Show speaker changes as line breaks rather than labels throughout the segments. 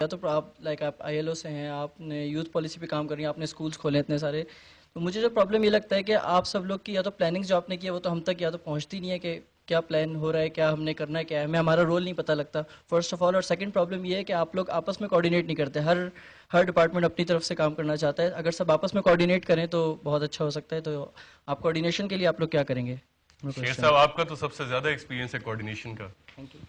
یا تو آپ لائک آپ ILO سے ہیں, آپ نے یوتھ پالیسی پہ کام کر رہی ہیں, آپ نے اسکولس کھولے اتنے سارے, تو مجھے جو پرابلم یہ لگتا ہے کہ آپ سب لوگ کی یا تو پلاننگز جو آپ نے کی ہے وہ تو ہم تک یا تو پہنچتی نہیں ہے کہ کیا پلان ہو رہا ہے, کیا ہم نے کرنا ہے, کیا ہے, ہمیں ہمارا رول نہیں پتہ لگتا فرسٹ آف آل. اور سیکنڈ پرابلم یہ ہے کہ آپ لوگ آپس میں کوآرڈینیٹ نہیں کرتے, ہر ڈپارٹمنٹ اپنی طرف سے کام کرنا چاہتا ہے. اگر سب آپس میں کوآرڈینیٹ کریں تو بہت اچھا ہو سکتا ہے. تو آپ کوآرڈینیشن کے لیے آپ لوگ کیا کریں گے؟
شیر صاحب آپ کا تو سب سے زیادہ ایکسپیرینس ہے کوآرڈینیشن کا.
Thank you.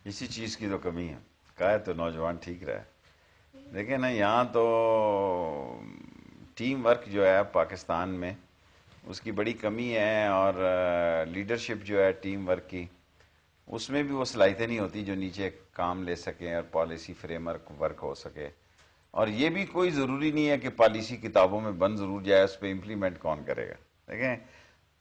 اسی چیز کی تو کمی ہے, کہا تو نوجوان ٹھیک رہا ہے. دیکھیں نا, یہاں تو ٹیم ورک جو ہے پاکستان میں اس کی بڑی کمی ہے, اور لیڈرشپ جو ہے ٹیم ورک کی اس میں بھی وہ صلاحیتیں نہیں ہوتی جو نیچے کام لے سکیں اور پالیسی فریم ورک ہو سکے. اور یہ بھی کوئی ضروری نہیں ہے کہ پالیسی کتابوں میں بند ضرور جائے, اس پہ امپلیمنٹ کون کرے گا. دیکھیں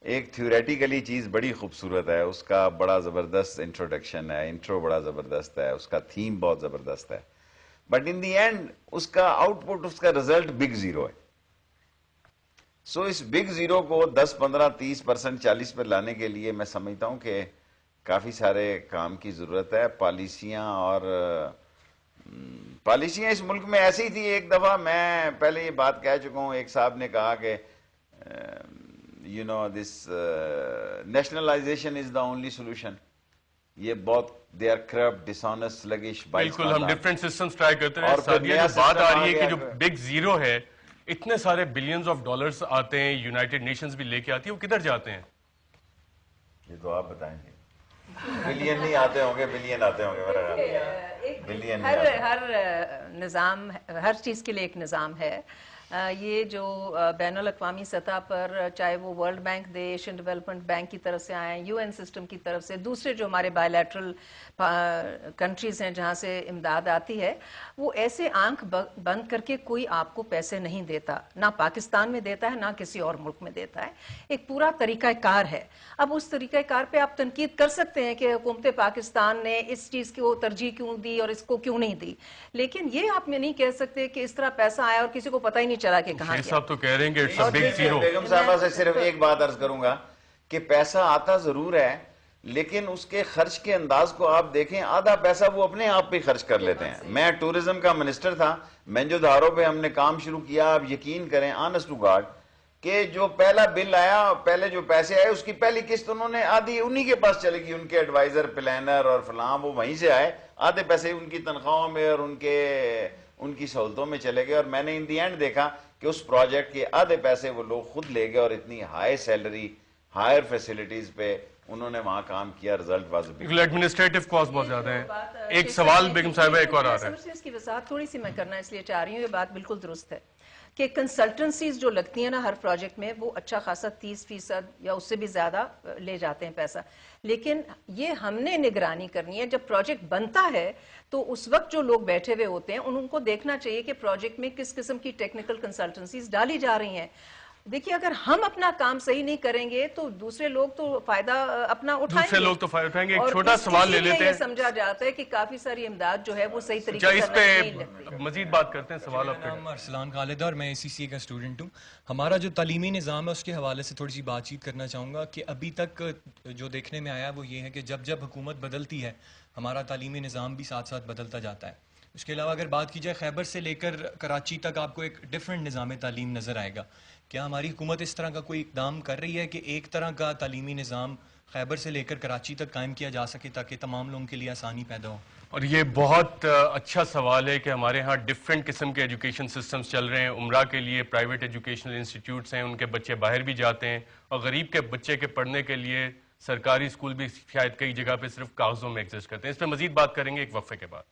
ایک تھیوریٹیکلی چیز بڑی خوبصورت ہے, اس کا بڑا زبردست انٹروڈکشن ہے, انٹرو بڑا زبردست ہے, اس کا تھیم بہت زبردست ہے, بٹ ان دی اینڈ اس کا آؤٹ پٹ, اس کا رزلٹ بگ زیرو ہے. سو اس بگ زیرو کو 10, 15, 30%, 40 پر لانے کے لیے میں سمجھتا ہوں کہ کافی سارے کام کی ضرورت ہے. پالیسیاں اس ملک میں ایسی تھی, ایک دفعہ میں پہلے یہ بات کہہ چکا ہوں, ایک صاحب نے کہا کہ this nationalization is the only solution. یہ بہت they are corrupt, dishonest, sluggish.
بالکل ہم ڈفرینٹ سسٹمز ٹرائی کرتے ہیں. سادیہ جو بات آ رہی ہے کہ جو بگ زیرو ہے, اتنے سارے بلینز آف ڈالرز آتے ہیں, یونائٹڈ نیشنز بھی لے کے آتی ہے, وہ کدھر جاتے ہیں؟
یہ تو آپ بتائیں گے. بلین نہیں آتے ہوں گے, بلین آتے ہوں گے.
ہر نظام, ہر چیز کے لیے ایک نظام ہے. یہ جو بین الاقوامی سطح پر, چاہے وہ ورلڈ بینک دے, ایشین ڈیولپمنٹ بینک کی طرف سے آئیں, UN سسٹم کی طرف سے, دوسرے جو ہمارے بائی لیٹرل کنٹریز ہیں جہاں سے امداد آتی ہے, وہ ایسے آنکھ بند کر کے کوئی آپ کو پیسے نہیں دیتا, نہ پاکستان میں دیتا ہے نہ کسی اور ملک میں دیتا ہے. ایک پورا طریقہ کار ہے. اب اس طریقہ کار پہ آپ تنقید کر سکتے ہیں کہ حکومت پاکستان نے اس چیز کو ترجیح کیوں دی اور اس کو کیوں نہیں دی, لیکن یہ آپ میں نہیں کہہ سکتے کہ اس طرح پیسہ آیا اور کسی کو پتہ ہی نہیں چلا کہ کہاں گیا.
صاحب تو کہہ رہے ہیں کہ اٹس اے بگ زیرو.
بیگم صاحبہ سے صرف ایک بات عرض کروں گا کہ پیسہ آتا ضرور ہے, لیکن اس کے خرچ کے انداز کو آپ دیکھیں, آدھا پیسہ وہ اپنے آپ پہ خرچ کر لیتے ہیں. میں ٹورزم کا منسٹر تھا, مینجو دھاروں پہ ہم نے کام شروع کیا. آپ یقین کریں آنسٹ ٹو گاڈ کہ جو پہلا بل آیا, پہلے جو پیسے آئے, اس کی پہلی قسط انہوں نے آدھی انہی کے پاس چلے گی, ان کے ایڈوائزر, پلانر اور فلاں, وہ وہیں سے آئے. آدھے پیسے ان کی تنخواہوں میں اور ان کی سہولتوں میں چلے گئے. اور میں نے ان دی اینڈ دیکھا کہ اس پروجیکٹ کے آدھے پیسے وہ لوگ خود لے گئے, اور اتنی ہائی سیلری, ہائر فیسلٹیز پہ انہوں نے وہاں کام کیا. رزلٹ واز
ایڈمنسٹریٹو کاسٹ بہت زیادہ ہے. ایک سوال بیگم صاحبہ ایک اور آ رہا ہے,
اس کی وضاحت تھوڑی سی میں کرنا اس لیے چاہ رہی ہوں. یہ بات بالکل درست ہے کہ کنسلٹنسیز جو لگتی ہیں نا ہر پروجیکٹ میں, وہ اچھا خاصا 30% یا اس سے بھی زیادہ لے جاتے ہیں پیسہ. لیکن یہ ہم نے نگرانی کرنی ہے. جب پروجیکٹ بنتا ہے تو اس وقت جو لوگ بیٹھے ہوئے ہوتے ہیں ان کو دیکھنا چاہیے کہ پروجیکٹ میں کس قسم کی ٹیکنیکل کنسلٹنسیز ڈالی جا رہی ہیں. دیکھیے اگر ہم اپنا کام صحیح نہیں کریں گے تو دوسرے لوگ تو فائدہ اپنا اٹھائیں گے.
دوسرے لوگ تو فائدہ اٹھائیں گے. ایک چھوٹا سوال لے لیتے ہیں.
یہ سمجھا جاتا ہے کہ کافی ساری امداد جو ہے وہ صحیح طریقے سے
اس پہ مزید بات کرتے ہیں. سوال آپ کا.
نام ارسلان خالد اور میں ACCA کا اسٹوڈنٹ ہوں. ہمارا جو تعلیمی نظام ہے اس کے حوالے سے تھوڑی سی بات چیت کرنا چاہوں گا کہ ابھی تک جو دیکھنے میں آیا وہ یہ ہے کہ جب حکومت بدلتی ہے ہمارا تعلیمی نظام بھی ساتھ ساتھ بدلتا جاتا ہے. اس کے علاوہ اگر بات کی جائے خیبر سے لے کر کراچی تک آپ کو ایک ڈفرینٹ نظام تعلیم نظر آئے گا. کیا ہماری حکومت اس طرح کا کوئی اقدام کر رہی ہے کہ ایک طرح کا تعلیمی نظام خیبر سے لے کر کراچی تک قائم کیا جا سکے تاکہ تمام لوگوں کے لیے آسانی پیدا ہو؟
اور یہ بہت اچھا سوال ہے کہ ہمارے ہاں ڈفرینٹ قسم کے ایجوکیشن سسٹمز چل رہے ہیں. عمرہ کے لیے پرائیویٹ ایجوکیشنل انسٹیٹیوٹس ہیں, ان کے بچے باہر بھی جاتے ہیں, اور غریب کے بچے کے پڑھنے کے لیے سرکاری اسکول بھی شاید کئی جگہ پہ صرف کاغذوں میں ایگزسٹ کرتے ہیں. اس پہ مزید بات کریں گے ایک وقفے کے بعد.